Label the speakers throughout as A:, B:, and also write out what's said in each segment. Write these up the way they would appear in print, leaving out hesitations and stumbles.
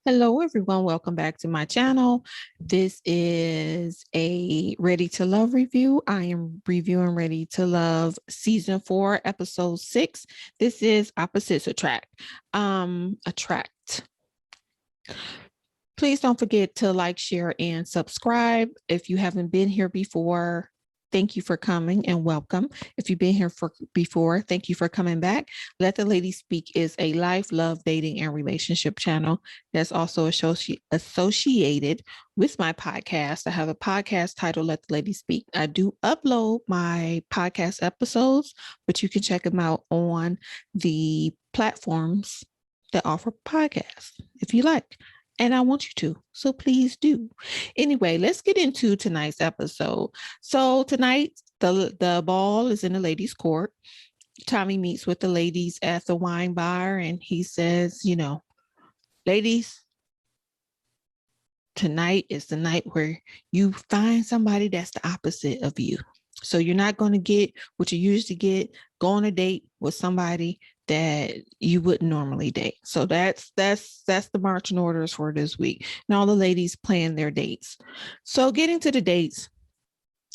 A: Hello, everyone. Welcome back to my channel. This is a Ready to Love review. I am reviewing Ready to Love season 4, episode 6. This is Opposites Attract. Attract. Please don't forget to like, share, and subscribe. If you haven't been here before, thank you for coming and welcome. If you've been here before, thank you for coming back. Let the Ladies Speak is a life, love, dating, and relationship channel that's also associated with my podcast. I have a podcast titled Let the Ladies Speak. I do upload my podcast episodes, but you can check them out on the platforms that offer podcasts if you like. And I want you to, so please do. Anyway, let's get into tonight's episode. So tonight, the ball is in the ladies' court. Tommy meets with the ladies at the wine bar, and he says, ladies, tonight is the night where you find somebody that's the opposite of you. So you're not going to get what you usually get, go on a date with somebody that you wouldn't normally date. So that's the marching orders for this week. And all the ladies plan their dates. So getting to the dates,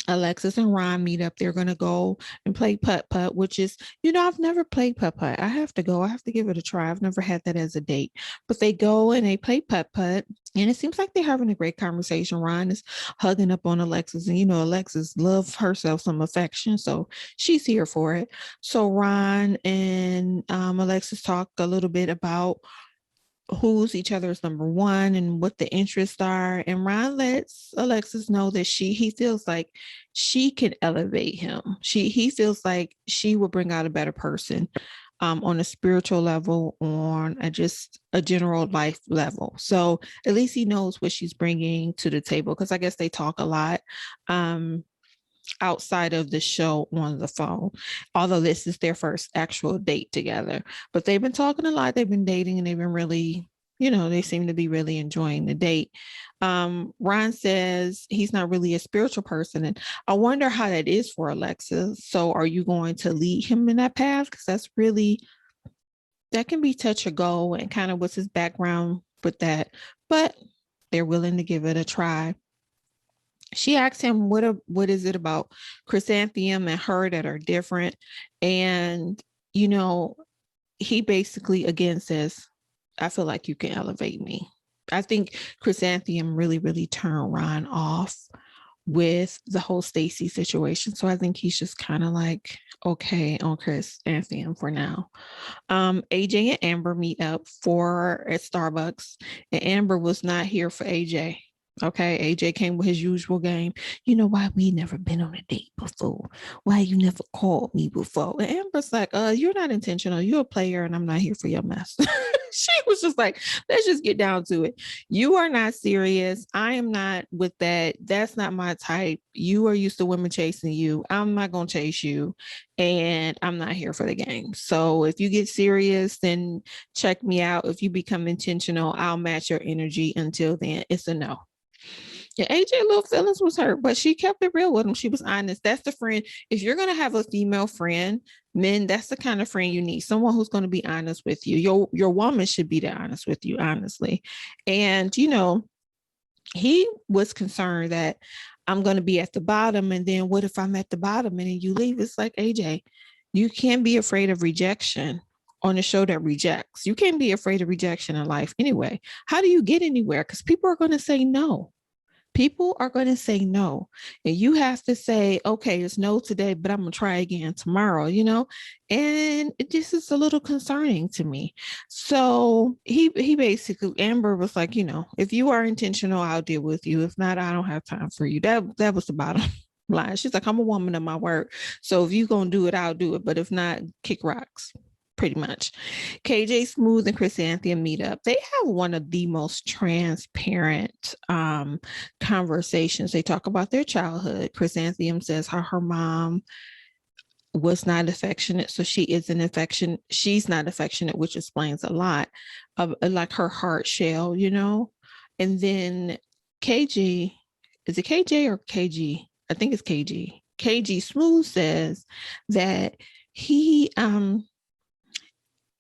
A: Alexis and Ron meet up. They're going to go and play putt-putt, which is, I've never played putt-putt. I have to go. I have to give it a try. I've never had that as a date. But they go and they play putt-putt, and it seems like they're having a great conversation. Ron is hugging up on Alexis, and, Alexis loves herself some affection, so she's here for it. So Ron and Alexis talk a little bit about who's each other's number one and what the interests are. And Ron lets Alexis know that he feels like she can elevate him. He feels like she will bring out a better person on a spiritual level, on just a general life level. So at least he knows what she's bringing to the table, because I guess they talk a lot. Outside of the show on the phone, although this is their first actual date together. But they've been talking a lot. They've been dating, and they've been really, they seem to be really enjoying the date. Ron says he's not really a spiritual person, and I wonder how that is for Alexis. So are you going to lead him in that path? Because that can be touch or go, and kind of what's his background with that. But they're willing to give it a try. She asked him, what is it about Chrysanthemum and her that are different? And, he basically again says, I feel like you can elevate me. I think Chrysanthemum really, really turned Ron off with the whole Stacy situation. So I think he's just kind of like, okay, on Chrysanthemum for now. AJ and Amber meet up at Starbucks, and Amber was not here for AJ. Okay, AJ came with his usual game. Why we never been on a date before? Why you never called me before? And Amber's like, you're not intentional. You're a player, and I'm not here for your mess. She was just like, let's just get down to it. You are not serious. I am not with that. That's not my type. You are used to women chasing you. I'm not going to chase you, and I'm not here for the game. So if you get serious, then check me out. If you become intentional, I'll match your energy. Until then, it's a no. Yeah, AJ little feelings was hurt, but she kept it real with him. She was honest. That's the friend. If you're gonna have a female friend, men, that's the kind of friend you need. Someone who's going to be honest with you. Your woman should be that honest with you, honestly. And he was concerned that I'm going to be at the bottom, and then what if I'm at the bottom and then you leave? It's like, AJ, you can't be afraid of rejection on a show that rejects. You can't be afraid of rejection in life anyway. How do you get anywhere? Because people are going to say no. People are going to say no. And you have to say, okay, it's no today, but I'm going to try again tomorrow, And this is a little concerning to me. So he basically, Amber was like, if you are intentional, I'll deal with you. If not, I don't have time for you. That was the bottom line. She's like, I'm a woman of my word. So if you're going to do it, I'll do it. But if not, kick rocks. Pretty much. KJ Smooth and Chrysanthemum meet up. They have one of the most transparent conversations. They talk about their childhood. Chrysanthemum says how her mom was not affectionate, so she's not affectionate, which explains a lot of like her heart shell, And then KG, is it KJ or KG? I think it's KG. KG Smooth says that he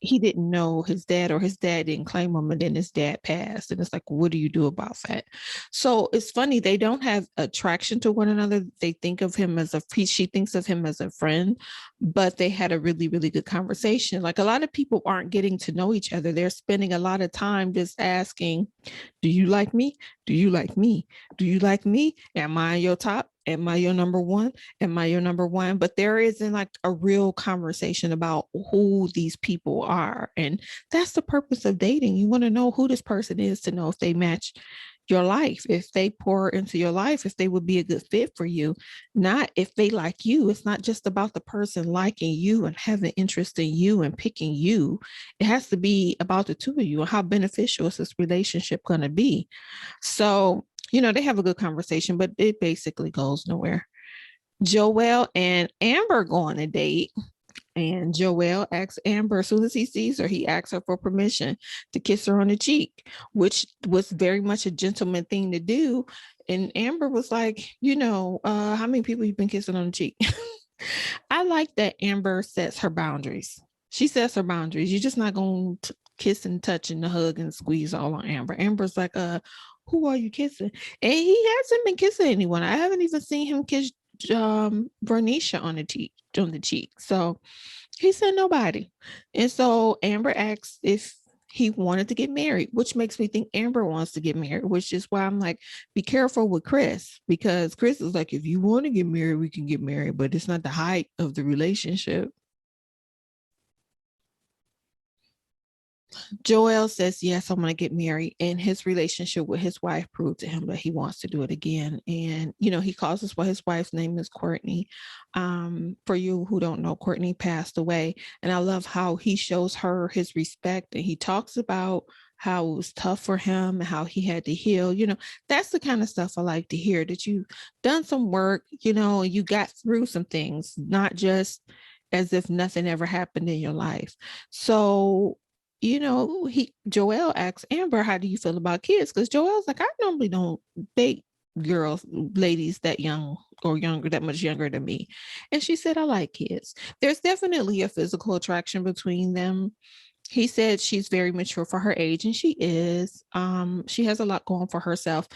A: he didn't know his dad, or his dad didn't claim him, and then his dad passed. And it's like, what do you do about that? So it's funny, they don't have attraction to one another. They think of him as she thinks of him as a friend, but they had a really, really good conversation. Like, a lot of people aren't getting to know each other. They're spending a lot of time just asking, do you like me? Do you like me? Do you like me? Am I your top? Am I your number one? Am I your number one? But there isn't like a real conversation about who these people are. And that's the purpose of dating. You want to know who this person is to know if they match your life, if they pour into your life, if they would be a good fit for you, not if they like you. It's not just about the person liking you and having interest in you and picking you. It has to be about the two of you and how beneficial is this relationship going to be. So, they have a good conversation, but it basically goes nowhere. Joel and Amber go on a date, and Joel asks Amber, as soon as he sees her, he asks her for permission to kiss her on the cheek, which was very much a gentleman thing to do. And Amber was like, how many people you've been kissing on the cheek? I like that Amber sets her boundaries. She sets her boundaries. You're just not going to kiss and touch and hug and squeeze all on Amber. Amber's like, who are you kissing? And he hasn't been kissing anyone. I haven't even seen him kiss Vernicia on the cheek. So he said nobody. And so Amber asks if he wanted to get married, which makes me think Amber wants to get married, which is why I'm like, be careful with Chris, because Chris is like, if you want to get married, we can get married, but it's not the height of the relationship. Joel says, yes, I'm going to get married. And his relationship with his wife proved to him that he wants to do it again. And, he calls us what his wife's name is Courtney. For you who don't know, Courtney passed away. And I love how he shows her his respect. And he talks about how it was tough for him and how he had to heal. That's the kind of stuff I like to hear, that you've done some work, you got through some things, not just as if nothing ever happened in your life. So, Joel asks Amber, how do you feel about kids? Because Joel's like, I normally don't date ladies that young or younger, that much younger than me. And she said, I like kids. There's definitely a physical attraction between them. He said she's very mature for her age, and she is. She has a lot going for herself.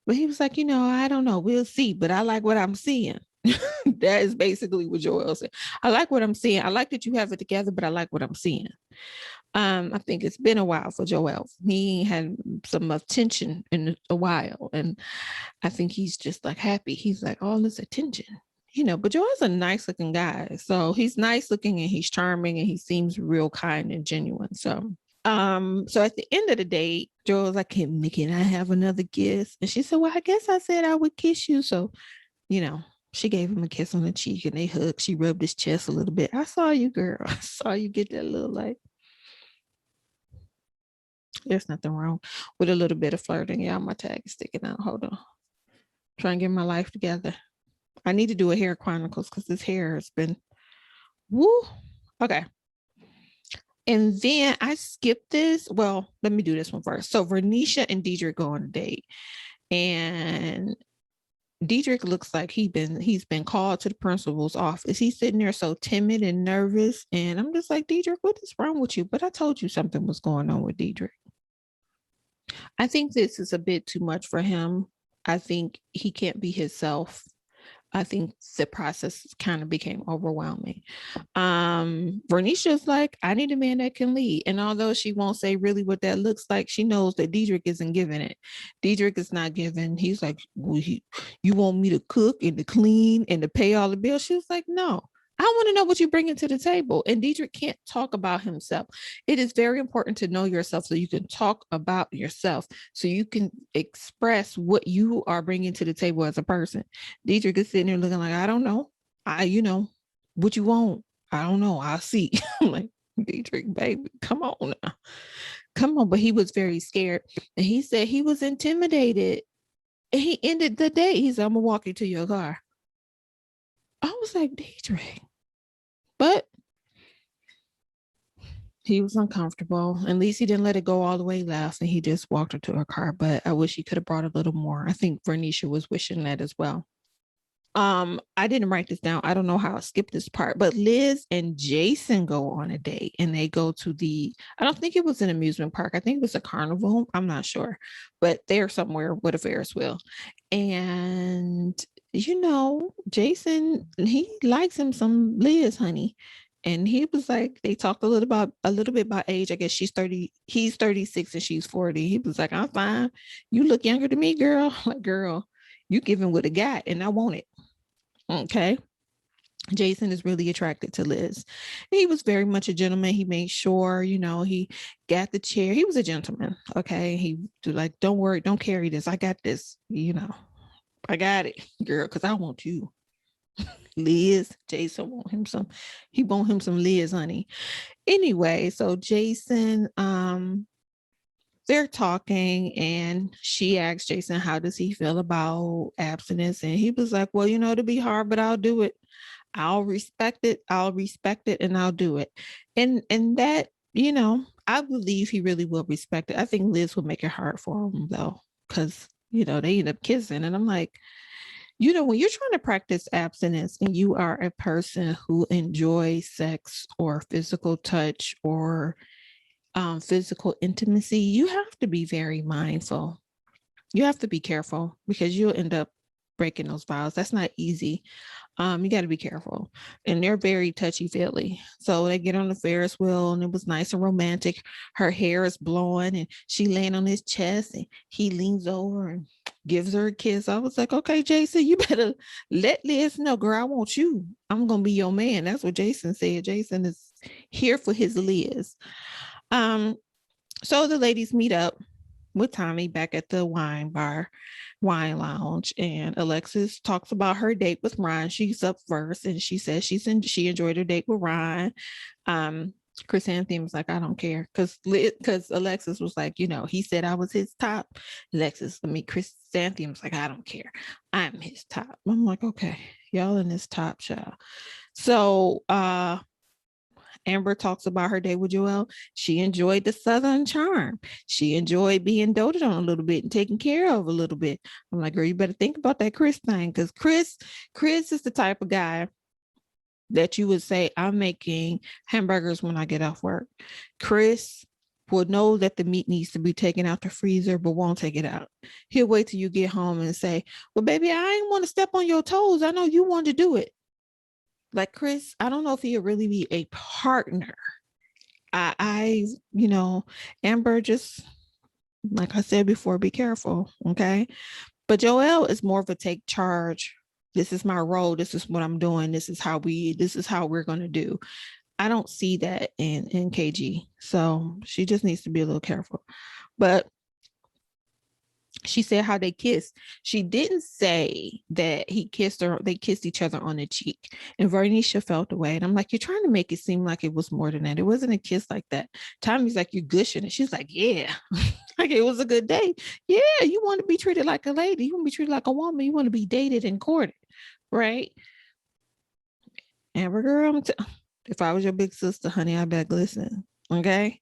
A: But he was like, I don't know. We'll see. But I like what I'm seeing. That is basically what Joel said. I like what I'm seeing. I like that you have it together, but I like what I'm seeing. I think it's been a while for Joel. He had some attention in a while, and I think he's just like happy. He's like, all this attention, but Joel's a nice looking guy. So he's nice looking and he's charming and he seems real kind and genuine. So at the end of the day, Joel's like, can I have another kiss? And she said, well, I guess I said I would kiss you. So, she gave him a kiss on the cheek and they hugged. She rubbed his chest a little bit. I saw you, girl. I saw you get that little like. There's nothing wrong with a little bit of flirting. Yeah, my tag is sticking out. Hold on. Trying to get my life together. I need to do a hair chronicles because this hair has been woo. Okay. And then I skipped this. Well, let me do this one first. So Vernicia and Deidre go on a date. And Deidre looks like he's been called to the principal's office. He's sitting there so timid and nervous. And I'm just like, Deidre, what is wrong with you? But I told you something was going on with Deidre. I think this is a bit too much for him. I think he can't be himself. I think the process kind of became overwhelming. Vernicia's like, I need a man that can lead. And although she won't say really what that looks like, she knows that Deidre isn't giving it. Deidre is not giving. He's like, well, you want me to cook and to clean and to pay all the bills? She was like, no. I want to know what you bring into the table. And Deidre can't talk about himself. It is very important to know yourself so you can talk about yourself, so you can express what you are bringing to the table as a person. Deidre is sitting there looking like, I don't know. What you want? I don't know. I'll see. I'm like, Deidre, baby, come on now. Come on. But he was very scared. And he said he was intimidated. And he ended the day. He said, I'm going to walk you to your car. I was like, Deidre. But he was uncomfortable. At least he didn't let it go all the way left and he just walked her to her car. But I wish he could have brought a little more. I think Vernicia was wishing that as well. I didn't write this down. I don't know how I skipped this part, but Liz and Jason go on a date and they go to I don't think it was an amusement park. I think it was a carnival. I'm not sure, but they're somewhere with a Ferris wheel. And, Jason, he likes him some Liz, honey. And he was like, they talked a little bit about age. I guess she's 30, he's 36 and she's 40. He was like, I'm fine. You look younger than me, girl. Like, girl, you giving what I got and I want it. Okay. Jason is really attracted to Liz. He was very much a gentleman. He made sure, he got the chair. He was a gentleman. Okay. He was like, don't worry, don't carry this. I got this. I got it, girl, because I want you. Liz, Jason he want him some Liz, honey. Anyway, so Jason, they're talking and she asked Jason, how does he feel about abstinence? And he was like, well, it'll be hard, but I'll do it. I'll respect it. I'll respect it and I'll do it. And that, I believe he really will respect it. I think Liz will make it hard for him though, because, they end up kissing. And I'm like, when you're trying to practice abstinence and you are a person who enjoys sex or physical touch or physical intimacy, you have to be very mindful. You have to be careful because you'll end up breaking those vows. That's not easy. You got to be careful. And they're very touchy-feely. So they get on the Ferris wheel and it was nice and romantic. Her hair is blowing and she laying on his chest and he leans over and gives her a kiss. I was like, okay, Jason, you better let Liz know, girl, I want you. I'm going to be your man. That's what Jason said. Jason is here for his Liz. So the ladies meet up with Tommy back at the wine lounge, and Alexis talks about her date with Ryan. She's up first and she says she enjoyed her date with Ryan. Chrysanthemum was like, I don't care, because Alexis was like, he said I was his top. Chrysanthemum was like, I don't care, I'm his top. I'm like, okay, y'all in this top, child. So Amber talks about her day with Joel. She enjoyed the Southern charm. She enjoyed being doted on a little bit and taken care of a little bit. I'm like, girl, you better think about that Chris thing, because Chris is the type of guy that you would say, I'm making hamburgers when I get off work. Chris will know that the meat needs to be taken out the freezer, but won't take it out. He'll wait till you get home and say, well, baby, I ain't want to step on your toes. I know you want to do it. Like Chris, I don't know if he'll really be a partner. Amber, just like I said before, be careful, okay? But Joel is more of a take charge. This is my role. This is what I'm doing. This is how we're going to do. I don't see that in KG. So she just needs to be a little careful. But she said how they kissed. She didn't say that he kissed her. They kissed each other on the cheek. And Vernicia felt away. And I'm like, you're trying to make it seem like it was more than that. It wasn't a kiss like that. Tommy's like, you're gushing. And she's like, yeah. Like, it was a good day. Yeah, you want to be treated like a lady. You want to be treated like a woman. You want to be dated and courted, right? Amber girl, if I was your big sister, honey, I beg listen. Okay.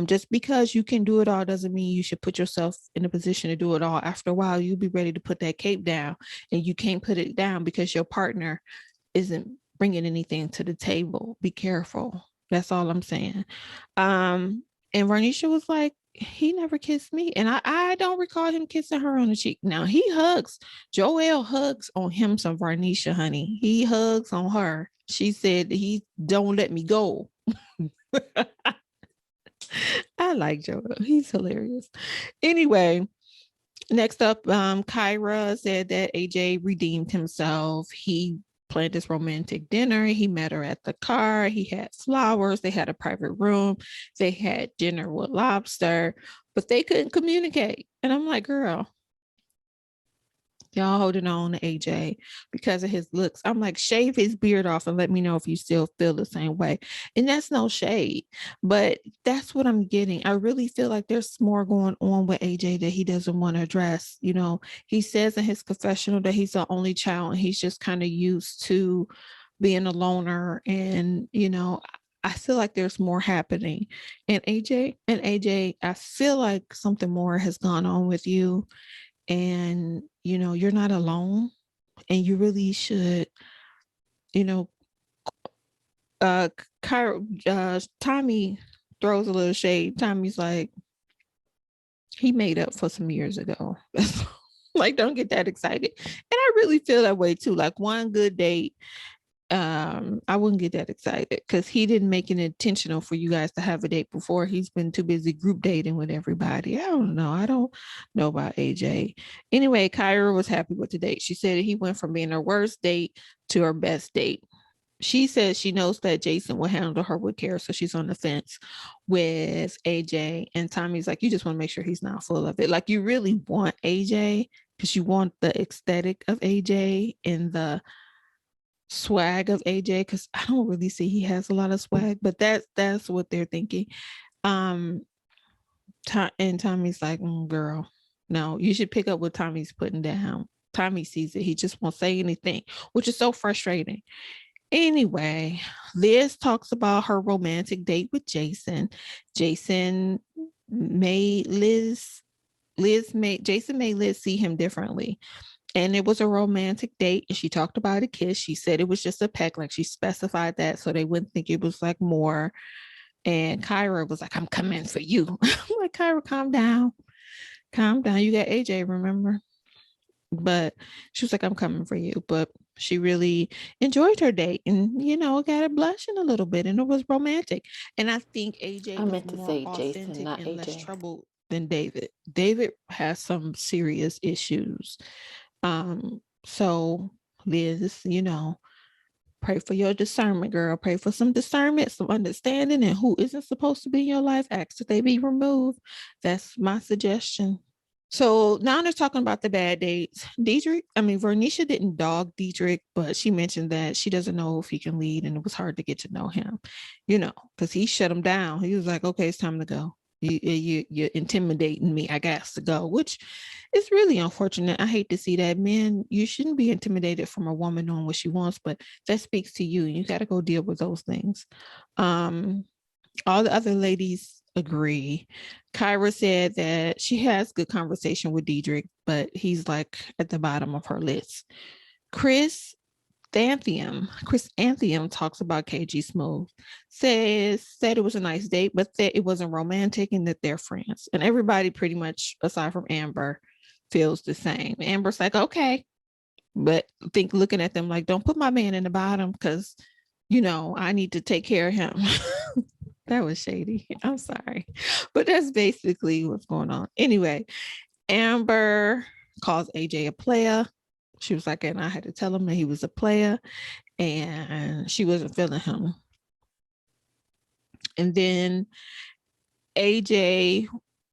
A: Just because you can do it all doesn't mean you should put yourself in a position to do it all. After a while, you'll be ready to put that cape down, and you can't put it down because your partner isn't bringing anything to the table. Be careful. That's all I'm saying. And Vernicia was like, he never kissed me. And I don't recall him kissing her on the cheek. Now he hugs. Joel hugs on him some Vernicia, honey. He hugs on her. She said, he don't let me go. I like Joel. He's hilarious. Anyway, next up, Kyra said that AJ redeemed himself. He planned this romantic dinner. He met her at the car. He had flowers. They had a private room. They had dinner with lobster, but they couldn't communicate. And I'm like, girl, y'all holding on to AJ because of his looks. I'm like, shave his beard off and let me know if you still feel the same way. And that's no shade, but that's what I'm getting. I really feel like there's more going on with AJ that he doesn't want to address. He says in his confessional that he's the only child and he's just kind of used to being a loner. And, I feel like there's more happening. And AJ, I feel like something more has gone on with you. And you're not alone. and you really should, you know, Tommy throws a little shade. Tommy's like, he made up for some years ago. Like, don't get that excited. And I really feel that way too. Like, one good date, I wouldn't get that excited because he didn't make it intentional for you guys to have a date before. He's been too busy group dating with everybody. I don't know. I don't know about AJ. Anyway, Kyra was happy with the date. She said he went from being her worst date to her best date. She says she knows that Jason will handle her with care, so she's on the fence with AJ. And Tommy's like, you just want to make sure he's not full of it. Like, you really want AJ because you want the aesthetic of AJ and the swag of AJ, because I don't really see he has a lot of swag, but that's what they're thinking. And Tommy's like, girl, no, you should pick up what Tommy's putting down. Tommy sees it. He just won't say anything, which is so frustrating. Anyway, Liz talks about her romantic date with Jason. Jason made Liz see him differently. And it was a romantic date. And she talked about a kiss. She said it was just a peck, like she specified that so they wouldn't think it was like more. And Kyra was like, I'm coming for you. I'm like, Kyra, calm down. Calm down. You got AJ, remember? But she was like, I'm coming for you. But she really enjoyed her date and, got it blushing a little bit. And it was romantic. And I think AJ
B: I
A: was
B: meant to
A: more
B: say Jason,
A: authentic
B: not
A: and less
B: AJ.
A: troubled than David. David has some serious issues. So Liz, pray for your discernment, girl. Pray for some discernment, some understanding, and who isn't supposed to be in your life, ask that they be removed. That's my suggestion. So now they're talking about the bad dates. Vernicia didn't dog Deidre, but she mentioned that she doesn't know if he can lead, and it was hard to get to know him, because he shut him down. He was like, okay, it's time to go. You're intimidating me. I got to go, which is really unfortunate. I hate to see that. Man, you shouldn't be intimidated from a woman knowing what she wants, but that speaks to you. You got to go deal with those things. All the other ladies agree. Kyra said that she has good conversation with Deidre, but he's like at the bottom of her list. Chris Anthium talks about KG Smooth, said it was a nice date, but that it wasn't romantic and that they're friends. And everybody pretty much, aside from Amber, feels the same. Amber's like, okay, but looking at them like, don't put my man in the bottom because, I need to take care of him. That was shady. I'm sorry. But that's basically what's going on. Anyway, Amber calls AJ a player. She was like, and I had to tell him that he was a player and she wasn't feeling him. And then AJ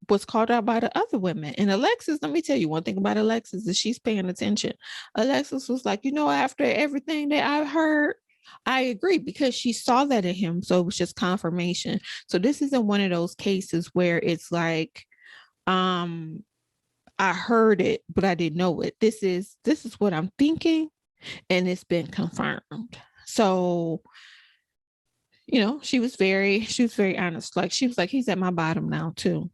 A: was called out by the other women. And Alexis, let me tell you one thing about Alexis is she's paying attention. Alexis was like, after everything that I've heard, I agree, because she saw that in him. So it was just confirmation. So this isn't one of those cases where it's like, I heard it, but I didn't know it. This is what I'm thinking, and it's been confirmed. So, she was very honest. Like, she was like, he's at my bottom now too.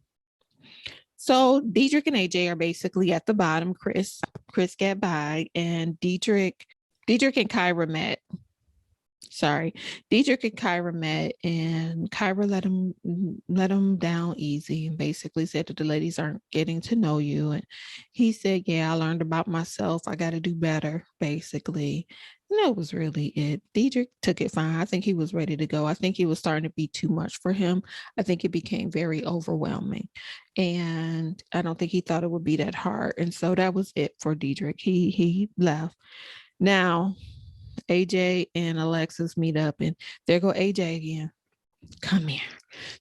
A: So Deidre and AJ are basically at the bottom. Chris got by, and Deidre and Kyra met. Sorry, Deidre and Kyra met, and Kyra let him down easy and basically said that the ladies aren't getting to know you. And he said, yeah, I learned about myself. I got to do better, basically. And that was really it. Deidre took it fine. I think he was ready to go. I think it was starting to be too much for him. I think it became very overwhelming. And I don't think he thought it would be that hard. And so that was it for Deidre. He left. Now, AJ and Alexis meet up, and there go AJ again. Come here.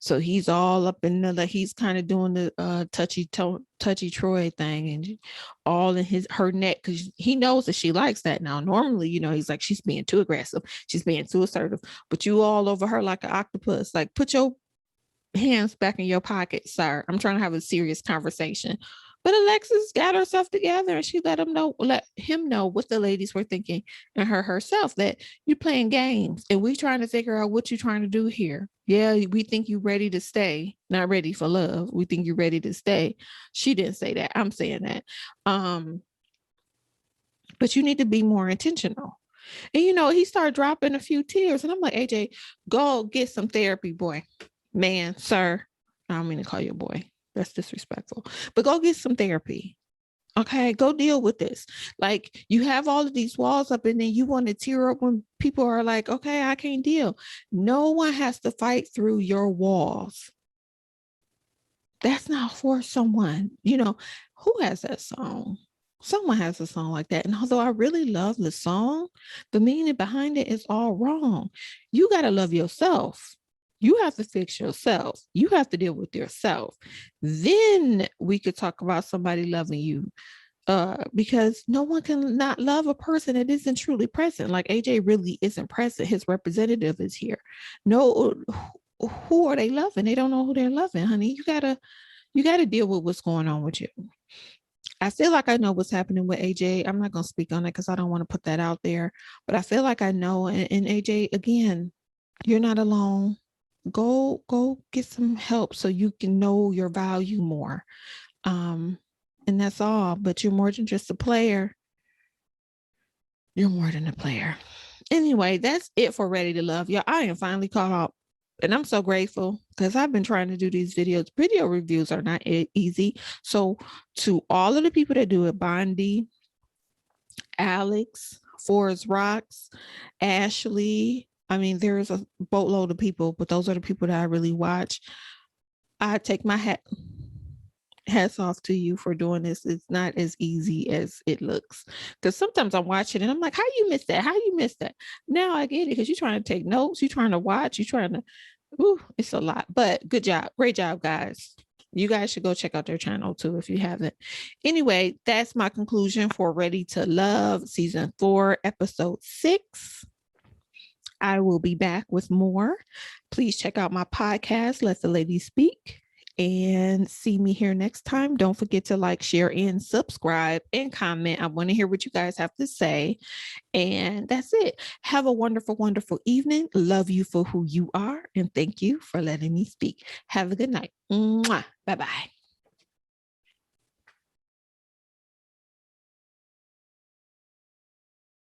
A: So he's all up in the, he's kind of doing the touchy Troy thing, and all in her neck, because he knows that she likes that now. Normally, he's like, she's being too aggressive, she's being too assertive, but you all over her like an octopus. Like, put your hands back in your pocket, sir. I'm trying to have a serious conversation. But Alexis got herself together, and she let him know what the ladies were thinking, and herself, that you're playing games and we trying to figure out what you're trying to do here. Yeah, we think you're ready to stay, not ready for love. We think you're ready to stay. She didn't say that. I'm saying that. but you need to be more intentional. And he started dropping a few tears, and I'm like, AJ, go get some therapy, boy, man, sir. I don't mean to call you a boy. That's disrespectful, but go get some therapy. Okay, go deal with this. Like, you have all of these walls up, and then you want to tear up when people are like, okay, I can't deal. No one has to fight through your walls. That's not for someone, who has that song? Someone has a song like that. And although I really love the song, the meaning behind it is all wrong. You got to love yourself. You have to fix yourself. You have to deal with yourself. Then we could talk about somebody loving you. Because no one can not love a person that isn't truly present. Like, AJ really isn't present. His representative is here. No, who are they loving? They don't know who they're loving, honey. You gotta deal with what's going on with you. I feel like I know what's happening with AJ. I'm not gonna speak on it because I don't want to put that out there, but I feel like I know. And AJ, again, you're not alone. Go get some help so you can know your value more. And that's all. But you're more than just a player. You're more than a player. Anyway, that's it for Ready to Love. Y'all, I am finally caught up. And I'm so grateful because I've been trying to do these videos. Video reviews are not easy. So to all of the people that do it, Bondi, Alex, Forrest Rocks, Ashley, I mean, there's a boatload of people, but those are the people that I really watch. I take my hats off to you for doing this. It's not as easy as it looks, because sometimes I'm watching and I'm like, how you miss that? How you miss that? Now I get it, because you're trying to take notes, you're trying to watch, you're trying to, it's a lot. But good job. Great job, guys. You guys should go check out their channel too if you haven't. Anyway, that's my conclusion for Ready to Love season 4, episode 6. I will be back with more. Please check out my podcast, Let the Ladies Speak, and see me here next time. Don't forget to like, share, and subscribe, and comment. I want to hear what you guys have to say. And that's it. Have a wonderful, wonderful evening. Love you for who you are. And thank you for letting me speak. Have a good night. Mwah. Bye-bye.